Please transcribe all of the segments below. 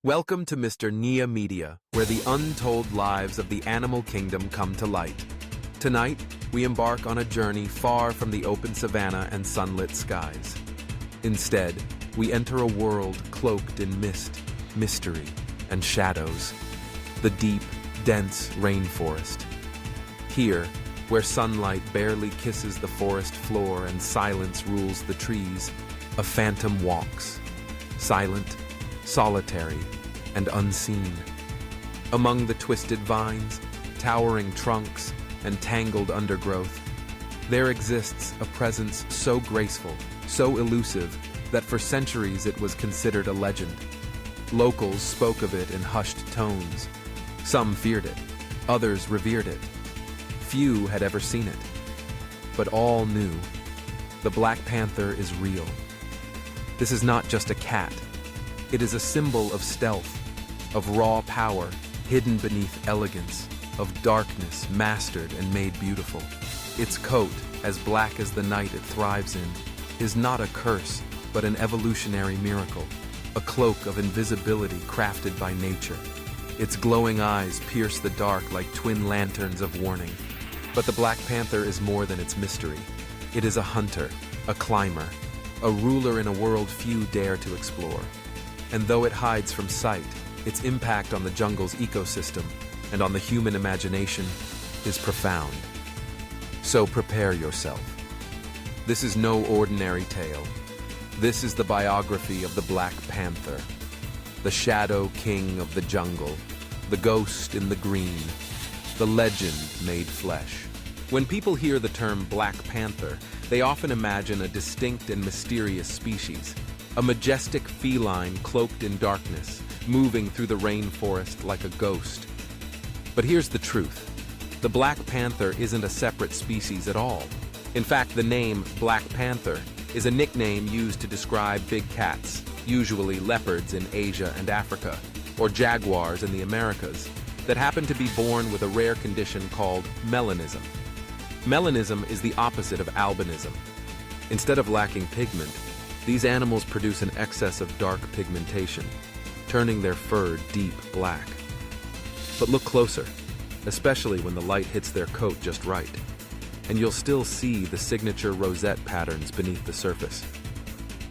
Welcome to Mr. Nghia Media, where the untold lives of the animal kingdom come to light. Tonight, we embark on a journey far from the open savanna and sunlit skies. Instead, we enter a world cloaked in mist, mystery, and shadows. The deep, dense rainforest. Here, where sunlight barely kisses the forest floor and silence rules the trees, a phantom walks. Silent, solitary, and unseen. Among the twisted vines, towering trunks, and tangled undergrowth, there exists a presence so graceful, so elusive, that for centuries it was considered a legend. Locals spoke of it in hushed tones. Some feared it, others revered it. Few had ever seen it. But all knew, the Black Panther is real. This is not just a cat. It is a symbol of stealth, of raw power hidden beneath elegance, of darkness mastered and made beautiful. Its coat, as black as the night it thrives in, is not a curse, but an evolutionary miracle, a cloak of invisibility crafted by nature. Its glowing eyes pierce the dark like twin lanterns of warning. But the Black Panther is more than its mystery. It is a hunter, a climber, a ruler in a world few dare to explore. And though it hides from sight, its impact on the jungle's ecosystem and on the human imagination is profound. So prepare yourself. This is no ordinary tale. This is the biography of the Black Panther, the shadow king of the jungle, the ghost in the green, the legend made flesh. When people hear the term Black Panther, they often imagine a distinct and mysterious species, a majestic feline cloaked in darkness, moving through the rainforest like a ghost. But here's the truth. The Black Panther isn't a separate species at all. In fact, the name Black Panther is a nickname used to describe big cats, usually leopards in Asia and Africa, or jaguars in the Americas, that happen to be born with a rare condition called melanism. Melanism is the opposite of albinism. Instead of lacking pigment, these animals produce an excess of dark pigmentation, turning their fur deep black. But look closer, especially when the light hits their coat just right, and you'll still see the signature rosette patterns beneath the surface.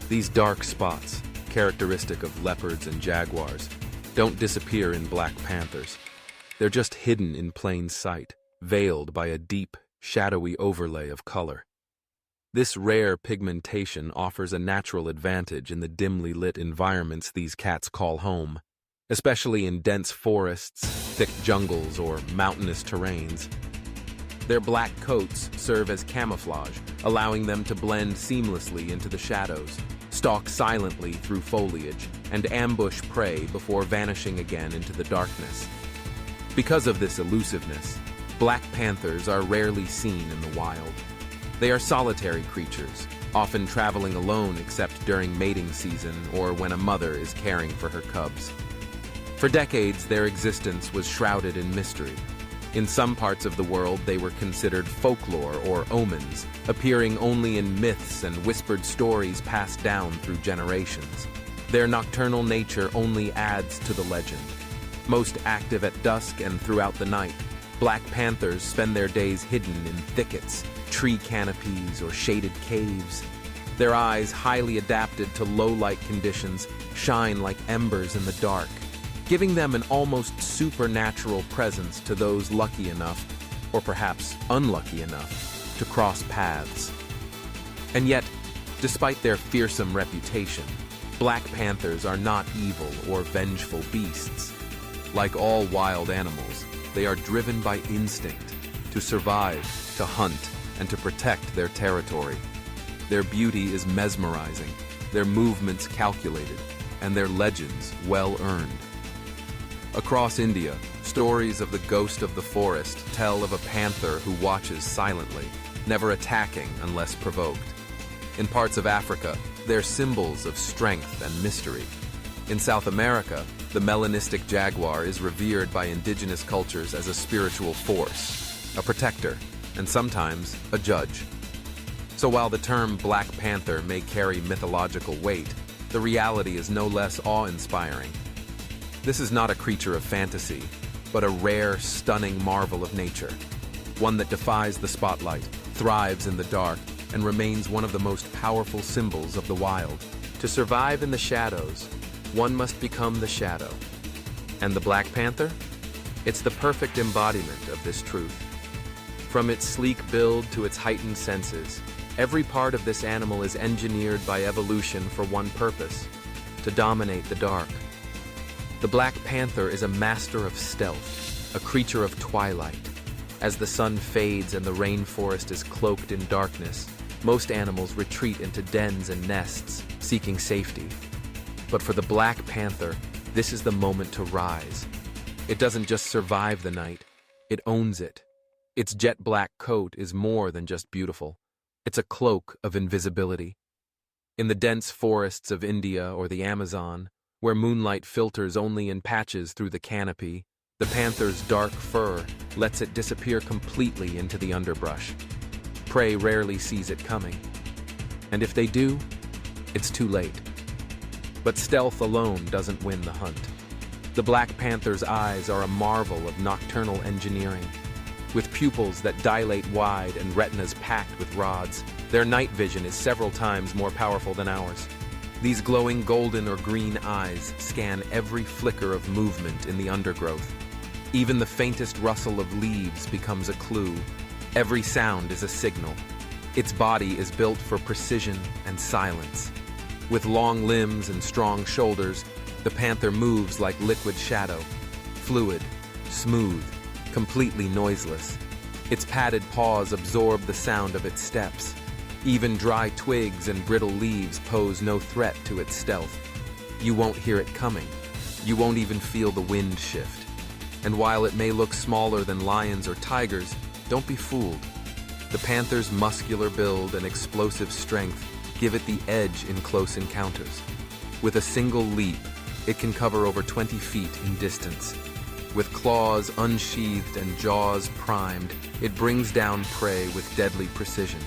These dark spots, characteristic of leopards and jaguars, don't disappear in Black Panthers. They're just hidden in plain sight, veiled by a deep, shadowy overlay of color. This rare pigmentation offers a natural advantage in the dimly lit environments these cats call home, especially in dense forests, thick jungles, or mountainous terrains. Their black coats serve as camouflage, allowing them to blend seamlessly into the shadows, stalk silently through foliage, and ambush prey before vanishing again into the darkness. Because of this elusiveness, Black Panthers are rarely seen in the wild. They are solitary creatures, often traveling alone except during mating season or when a mother is caring for her cubs. For decades, their existence was shrouded in mystery. In some parts of the world, they were considered folklore or omens, appearing only in myths and whispered stories passed down through generations. Their nocturnal nature only adds to the legend. Most active at dusk and throughout the night, Black Panthers spend their days hidden in thickets, tree canopies, or shaded caves. Their eyes, highly adapted to low-light conditions, shine like embers in the dark, giving them an almost supernatural presence to those lucky enough, or perhaps unlucky enough, to cross paths. And yet, despite their fearsome reputation, Black Panthers are not evil or vengeful beasts. Like all wild animals, they are driven by instinct, to survive, to hunt, and to protect their territory. Their beauty is mesmerizing, their movements calculated, and their legends well-earned. Across India, stories of the ghost of the forest tell of a panther who watches silently, never attacking unless provoked. In parts of Africa, they're symbols of strength and mystery. In South America, the melanistic jaguar is revered by indigenous cultures as a spiritual force, a protector, and sometimes a judge. So while the term Black Panther may carry mythological weight, the reality is no less awe-inspiring. This is not a creature of fantasy, but a rare, stunning marvel of nature. One that defies the spotlight, thrives in the dark, and remains one of the most powerful symbols of the wild. To survive in the shadows, one must become the shadow. And the Black Panther? It's the perfect embodiment of this truth. From its sleek build to its heightened senses, every part of this animal is engineered by evolution for one purpose: to dominate the dark. The Black Panther is a master of stealth, a creature of twilight. As the sun fades and the rainforest is cloaked in darkness, most animals retreat into dens and nests, seeking safety. But for the Black Panther, this is the moment to rise. It doesn't just survive the night, it owns it. Its jet black coat is more than just beautiful. It's a cloak of invisibility. In the dense forests of India or the Amazon, where moonlight filters only in patches through the canopy, the panther's dark fur lets it disappear completely into the underbrush. Prey rarely sees it coming. And if they do, it's too late. But stealth alone doesn't win the hunt. The Black Panther's eyes are a marvel of nocturnal engineering. With pupils that dilate wide and retinas packed with rods, their night vision is several times more powerful than ours. These glowing golden or green eyes scan every flicker of movement in the undergrowth. Even the faintest rustle of leaves becomes a clue. Every sound is a signal. Its body is built for precision and silence. With long limbs and strong shoulders, the panther moves like liquid shadow, fluid, smooth, completely noiseless. Its padded paws absorb the sound of its steps. Even dry twigs and brittle leaves pose no threat to its stealth. You won't hear it coming. You won't even feel the wind shift. And while it may look smaller than lions or tigers, don't be fooled. The panther's muscular build and explosive strength give it the edge in close encounters. With a single leap, it can cover over 20 feet in distance. With claws unsheathed and jaws primed, it brings down prey with deadly precision,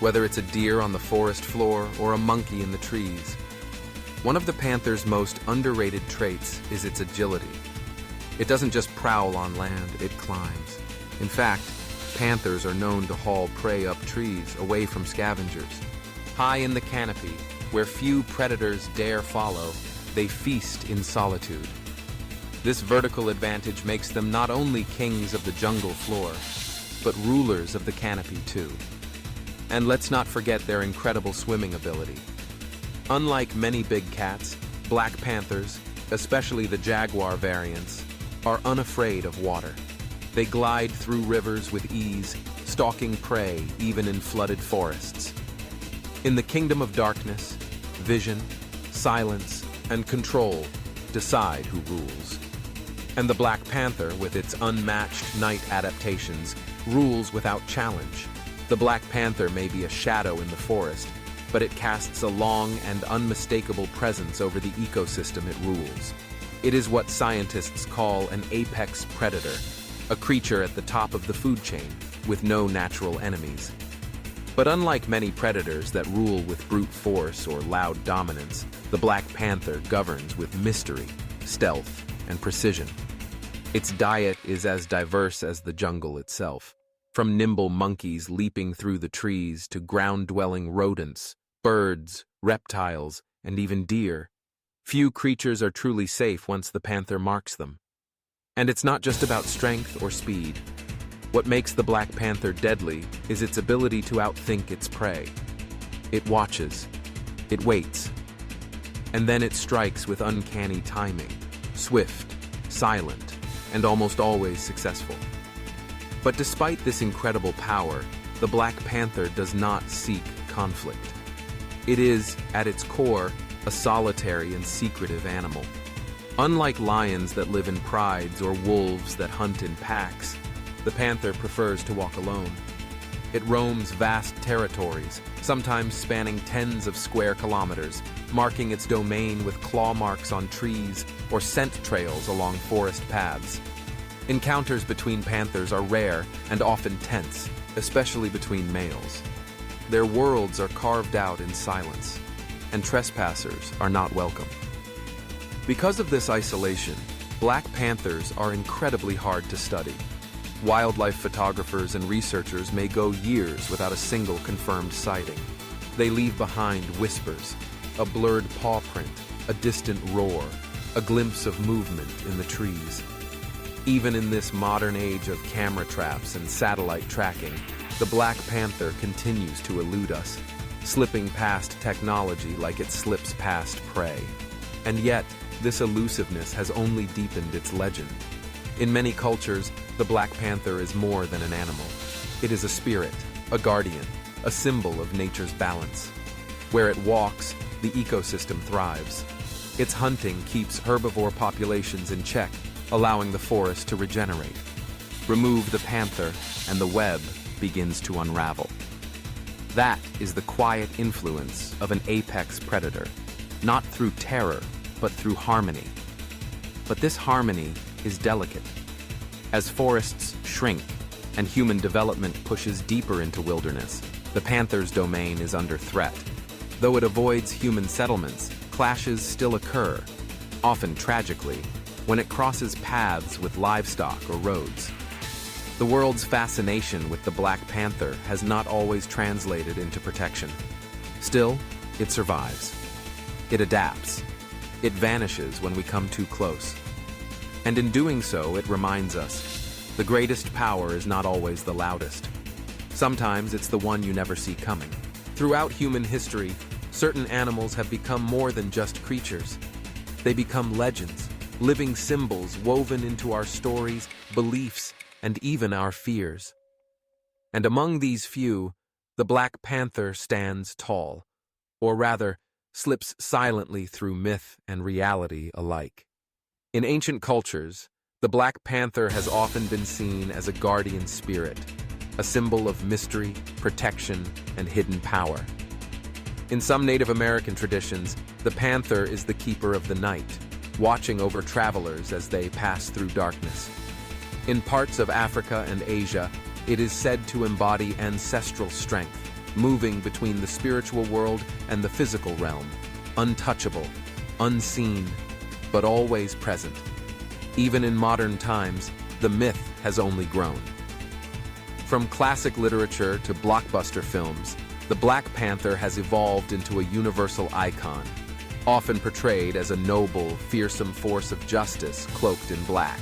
whether it's a deer on the forest floor or a monkey in the trees. One of the panther's most underrated traits is its agility. It doesn't just prowl on land, it climbs. In fact, panthers are known to haul prey up trees away from scavengers. High in the canopy, where few predators dare follow, they feast in solitude. This vertical advantage makes them not only kings of the jungle floor, but rulers of the canopy too. And let's not forget their incredible swimming ability. Unlike many big cats, black panthers, especially the jaguar variants, are unafraid of water. They glide through rivers with ease, stalking prey even in flooded forests. In the kingdom of darkness, vision, silence, and control decide who rules. And the Black Panther, with its unmatched night adaptations, rules without challenge. The Black Panther may be a shadow in the forest, but it casts a long and unmistakable presence over the ecosystem it rules. It is what scientists call an apex predator, a creature at the top of the food chain, with no natural enemies. But unlike many predators that rule with brute force or loud dominance, the Black Panther governs with mystery, stealth, and precision. Its diet is as diverse as the jungle itself, from nimble monkeys leaping through the trees to ground-dwelling rodents, birds, reptiles, and even deer. Few creatures are truly safe once the panther marks them. And it's not just about strength or speed. What makes the Black Panther deadly is its ability to outthink its prey. It watches, it waits, and then it strikes with uncanny timing, swift, silent, and almost always successful. But despite this incredible power, the Black Panther does not seek conflict. It is, at its core, a solitary and secretive animal. Unlike lions that live in prides or wolves that hunt in packs, the panther prefers to walk alone. It roams vast territories, sometimes spanning tens of square kilometers, marking its domain with claw marks on trees or scent trails along forest paths. Encounters between panthers are rare and often tense, especially between males. Their worlds are carved out in silence, and trespassers are not welcome. Because of this isolation, Black panthers are incredibly hard to study. Wildlife photographers and researchers may go years without a single confirmed sighting. They leave behind whispers, a blurred paw print, a distant roar, a glimpse of movement in the trees. Even in this modern age of camera traps and satellite tracking, the black panther continues to elude us, slipping past technology like it slips past prey. And yet, this elusiveness has only deepened its legend. In many cultures, the black panther is more than an animal. It is a spirit, a guardian, a symbol of nature's balance. Where it walks, the ecosystem thrives. Its hunting keeps herbivore populations in check, allowing the forest to regenerate. Remove the panther, and the web begins to unravel. That is the quiet influence of an apex predator, not through terror, but through harmony. But this harmony is delicate. As forests shrink and human development pushes deeper into wilderness, the panther's domain is under threat. Though it avoids human settlements, clashes still occur, often tragically, when it crosses paths with livestock or roads. The world's fascination with the black panther has not always translated into protection. Still, it survives. It adapts. It vanishes when we come too close. And in doing so, it reminds us, the greatest power is not always the loudest. Sometimes it's the one you never see coming. Throughout human history, certain animals have become more than just creatures. They become legends, living symbols woven into our stories, beliefs, and even our fears. And among these few, the black panther stands tall, or rather, slips silently through myth and reality alike. In ancient cultures, the black panther has often been seen as a guardian spirit, a symbol of mystery, protection, and hidden power. In some Native American traditions, the panther is the keeper of the night, watching over travelers as they pass through darkness. In parts of Africa and Asia, it is said to embody ancestral strength, moving between the spiritual world and the physical realm, untouchable, unseen, but always present. Even in modern times, the myth has only grown. From classic literature to blockbuster films, the Black Panther has evolved into a universal icon, often portrayed as a noble, fearsome force of justice cloaked in black.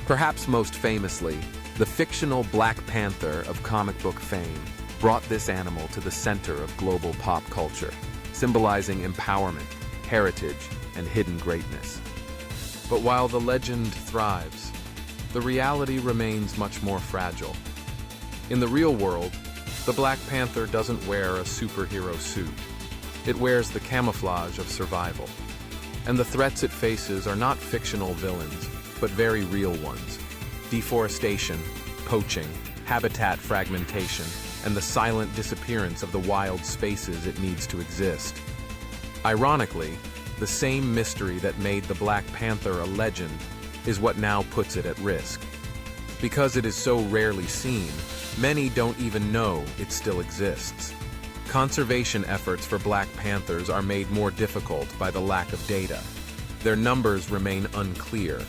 Perhaps most famously, the fictional Black Panther of comic book fame brought this animal to the center of global pop culture, symbolizing empowerment, heritage, and hidden greatness. But while the legend thrives, the reality remains much more fragile. In the real world, the Black Panther doesn't wear a superhero suit. It wears the camouflage of survival. And the threats it faces are not fictional villains, but very real ones. Deforestation, poaching, habitat fragmentation, and the silent disappearance of the wild spaces it needs to exist. Ironically, the same mystery that made the Black Panther a legend is what now puts it at risk. Because it is so rarely seen, many don't even know it still exists. Conservation efforts for black panthers are made more difficult by the lack of data. Their numbers remain unclear,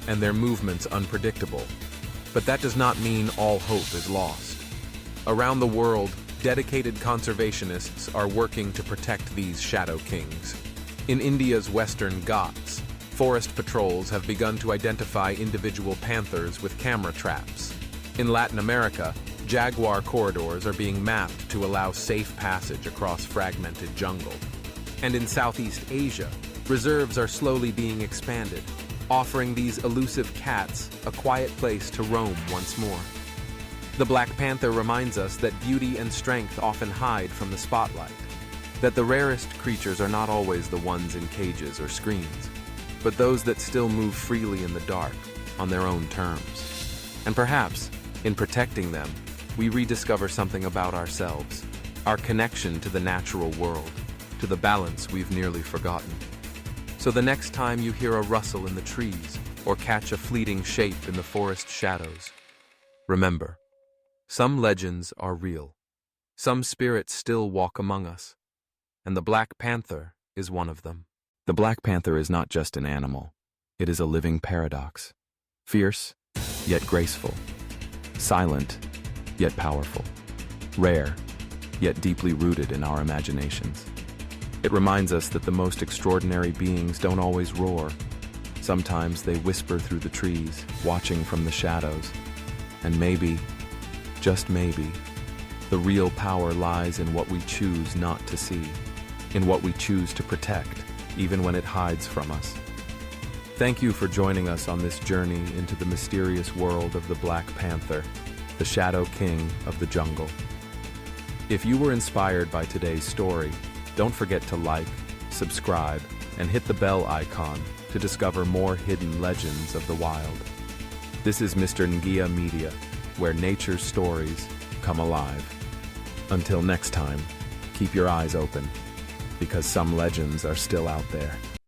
and their movements unpredictable. But that does not mean all hope is lost. Around the world, dedicated conservationists are working to protect these shadow kings. In India's Western Ghats, forest patrols have begun to identify individual panthers with camera traps. In Latin America, jaguar corridors are being mapped to allow safe passage across fragmented jungle. And in Southeast Asia, reserves are slowly being expanded, offering these elusive cats a quiet place to roam once more. The Black Panther reminds us that beauty and strength often hide from the spotlight, that the rarest creatures are not always the ones in cages or screens, but those that still move freely in the dark, on their own terms. And perhaps, in protecting them, we rediscover something about ourselves, our connection to the natural world, to the balance we've nearly forgotten. So the next time you hear a rustle in the trees or catch a fleeting shape in the forest shadows, remember, some legends are real. Some spirits still walk among us, and the Black Panther is one of them. The Black Panther is not just an animal. It is a living paradox. Fierce, yet graceful. Silent, yet powerful. Rare, yet deeply rooted in our imaginations. It reminds us that the most extraordinary beings don't always roar. Sometimes they whisper through the trees, watching from the shadows. And maybe, just maybe, the real power lies in what we choose not to see, in what we choose to protect, even when it hides from us. Thank you for joining us on this journey into the mysterious world of the Black Panther, the Shadow King of the jungle. If you were inspired by today's story, don't forget to like, subscribe, and hit the bell icon to discover more hidden legends of the wild. This is Mr. Nghia Media, where nature's stories come alive. Until next time, keep your eyes open, because some legends are still out there.